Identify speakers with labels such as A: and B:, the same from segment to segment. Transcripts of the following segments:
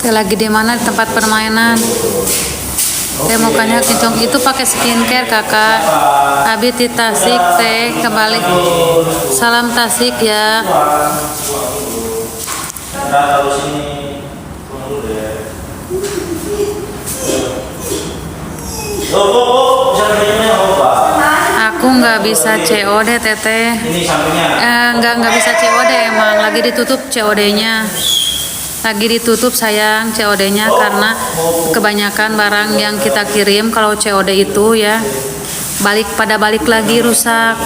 A: Teh lagi di mana? Di tempat permainan. Teh mukanya kincong itu pakai skincare kakak. Abi di Tasik teh kembali. Salam Tasik ya. Aku nggak bisa COD teteh. Nggak bisa COD emang lagi ditutup COD-nya. Lagi ditutup sayang COD-nya karena kebanyakan barang yang kita kirim kalau COD itu ya balik lagi rusak.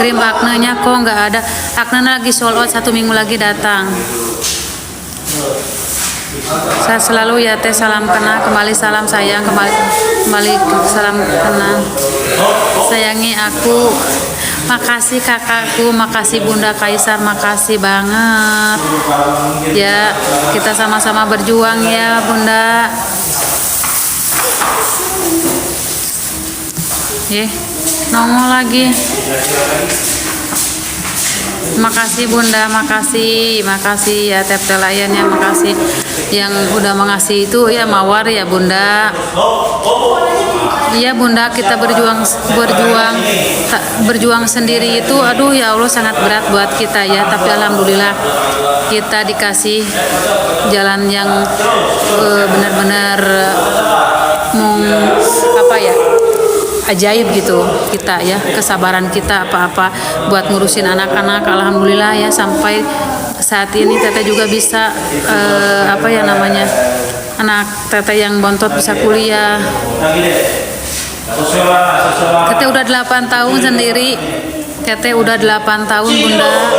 A: Krim aknenya kok nggak ada. Aknenya lagi sold out 1 minggu lagi datang. Saya selalu ya teh salam kenal kembali salam sayang kembali salam kenal. Sayangi aku. Makasih kakakku, makasih Bunda Kaisar, makasih banget. Ya, kita sama-sama berjuang ya, Bunda. Nongol lagi. Makasih Bunda, makasih ya Tep Telayan ya, makasih yang udah mengasih itu ya mawar ya Bunda. Iya Bunda, kita berjuang sendiri itu aduh ya Allah sangat berat buat kita ya, tapi alhamdulillah kita dikasih jalan yang benar-benar ajaib gitu kita ya, kesabaran kita apa-apa buat ngurusin anak-anak alhamdulillah ya, sampai saat ini teteh juga bisa anak teteh yang bontot bisa kuliah. Teteh udah 8 tahun sendiri. Teteh udah 8 tahun Bunda.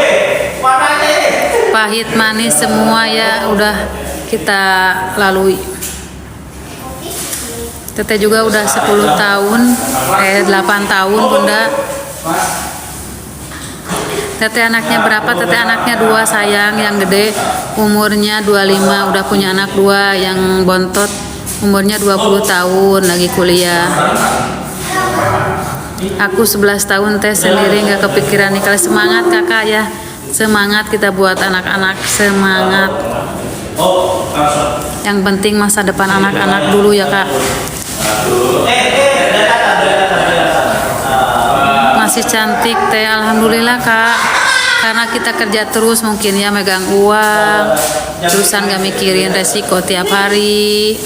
A: Pahit manis semua ya udah kita lalui. Teteh juga udah 10 tahun 8 tahun Bunda. Teteh anaknya berapa? Teteh anaknya 2 sayang, yang gede umurnya 25 udah punya anak 2, yang bontot umurnya 20 tahun lagi kuliah. Aku 11 tahun teh sendiri nggak kepikiran nikah. Semangat kakak ya, semangat kita buat anak-anak, semangat. Yang penting masa depan anak-anak dulu ya kak. Masih cantik teh alhamdulillah kak, karena kita kerja terus mungkin ya, megang uang terusan gak mikirin resiko tiap hari.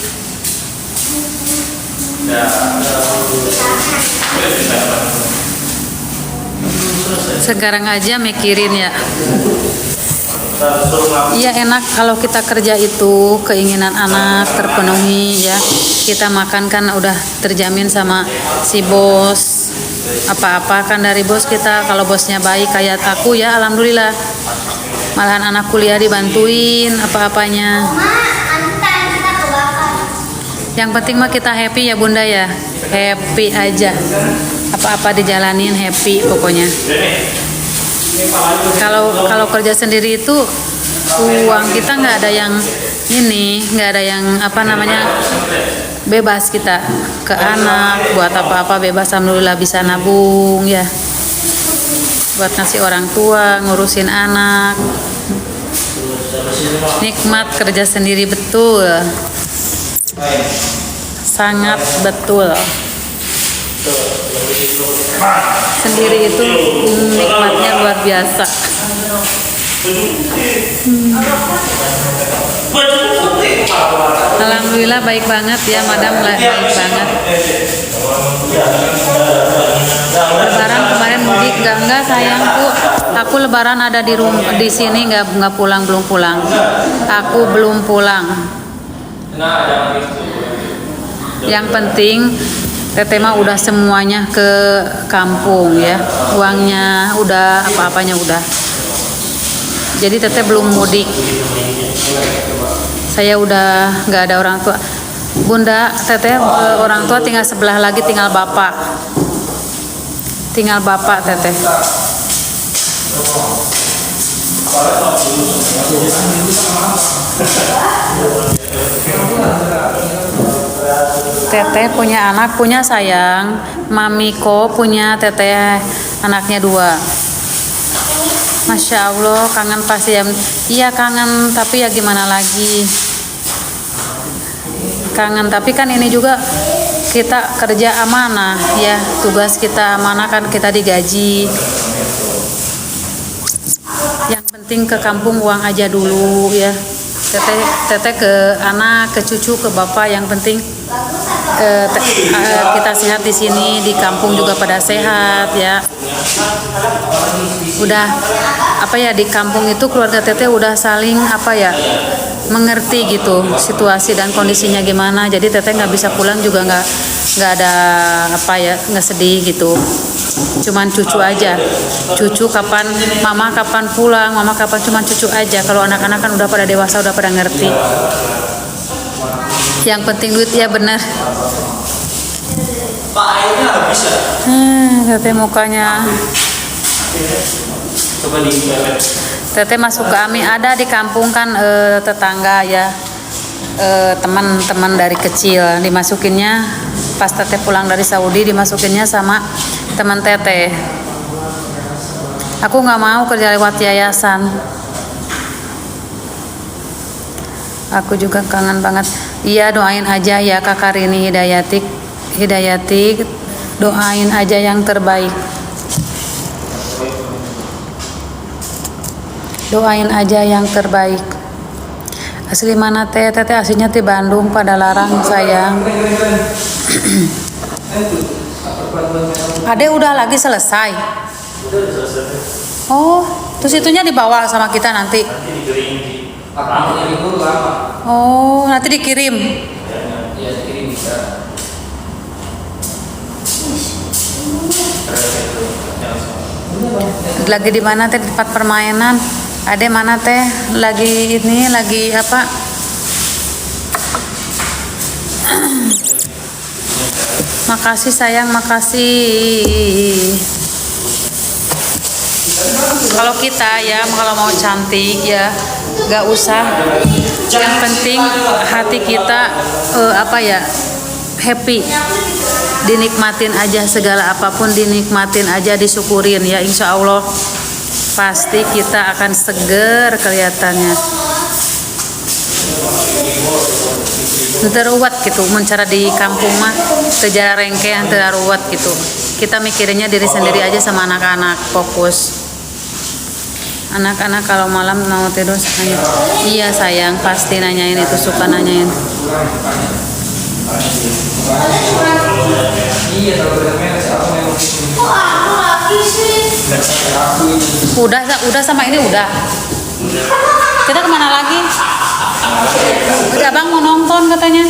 A: Sekarang aja mikirin ya. Iya enak kalau kita kerja itu keinginan anak terpenuhi ya. Kita makan kan udah terjamin sama si bos. Apa-apa kan dari bos kita. Kalau bosnya baik kayak aku ya alhamdulillah. Malahan anak kuliah dibantuin apa-apanya. Yang penting mah kita happy ya Bunda ya. Happy aja. Apa-apa dijalanin happy pokoknya. Kalau kerja sendiri itu uang kita nggak ada yang nggak ada yang bebas kita ke anak buat apa-apa bebas, alhamdulillah bisa nabung ya buat ngasih orang tua, ngurusin anak. Nikmat kerja sendiri betul, sangat betul. Sendiri itu nikmatnya luar biasa. Alhamdulillah baik banget ya madam, baik banget. Lebaran kemarin mudik enggak sayangku. Aku lebaran ada di sini belum pulang. Aku belum pulang. Yang penting teteh mah udah semuanya ke kampung ya, uangnya udah, apa-apanya udah. Jadi teteh belum mudik. Saya udah nggak ada orang tua. Bunda, teteh orang tua tinggal sebelah lagi, tinggal bapak teteh. Teteh punya anak, punya sayang. Mamiko punya teteh anaknya 2. Masya Allah, kangen pasti ya. Iya kangen, tapi ya gimana lagi. Kangen, tapi kan ini juga kita kerja amanah ya. Tugas kita amanah kan, kita digaji. Yang penting ke kampung uang aja dulu ya. Teteh ke anak, ke cucu, ke bapak. Yang penting kita sehat di sini, di kampung juga pada sehat ya. Udah apa ya, di kampung itu keluarga teteh udah saling apa ya, mengerti gitu situasi dan kondisinya gimana. Jadi teteh nggak bisa pulang juga nggak ada apa ya, nggak sedih gitu. Cuman cucu aja, cucu kapan mama kapan pulang, mama kapan, cuman cucu aja. Kalau anak-anak kan udah pada dewasa, udah pada ngerti. Yang penting duit ya, bener.
B: Pak, airnya habis ya?
A: Teteh mukanya.
B: Coba di
A: Teteh masuk ke Ami, ada di kampung kan tetangga ya, teman-teman dari kecil dimasukinnya. Pas teteh pulang dari Saudi dimasukinnya sama teman teteh. Aku nggak mau kerja lewat yayasan. Aku juga kangen banget. Iya, doain aja ya Kak Karini Hidayatik, doain aja yang terbaik. Doain aja yang terbaik. Asli mana teh? Teteh aslinya di Bandung, pada larang sayang. Ade udah lagi selesai. Oh, terus itunya dibawa sama kita nanti. Oh, nanti dikirim.
B: Ya, dikirim bisa.
A: Lagi di mana teh? Di tempat permainan. Ade mana teh? Lagi ini, lagi apa? Makasih sayang, makasih. Kalau kita ya, kalau mau cantik ya, gak usah. Yang penting hati kita apa ya, happy. Dinikmatin aja, segala apapun dinikmatin aja, disyukurin ya. Insya Allah pasti kita akan seger kelihatannya. Teruat gitu, mencara di kampung mah sejarah rengkean teruat gitu. Kita mikirinnya diri sendiri aja sama anak-anak, fokus. Anak-anak kalau malam mau tidur hanya, iya sayang, pasti nanyain itu, suka nanyain. Udah sama ini udah. Kita kemana lagi? Udah abang mau nonton katanya.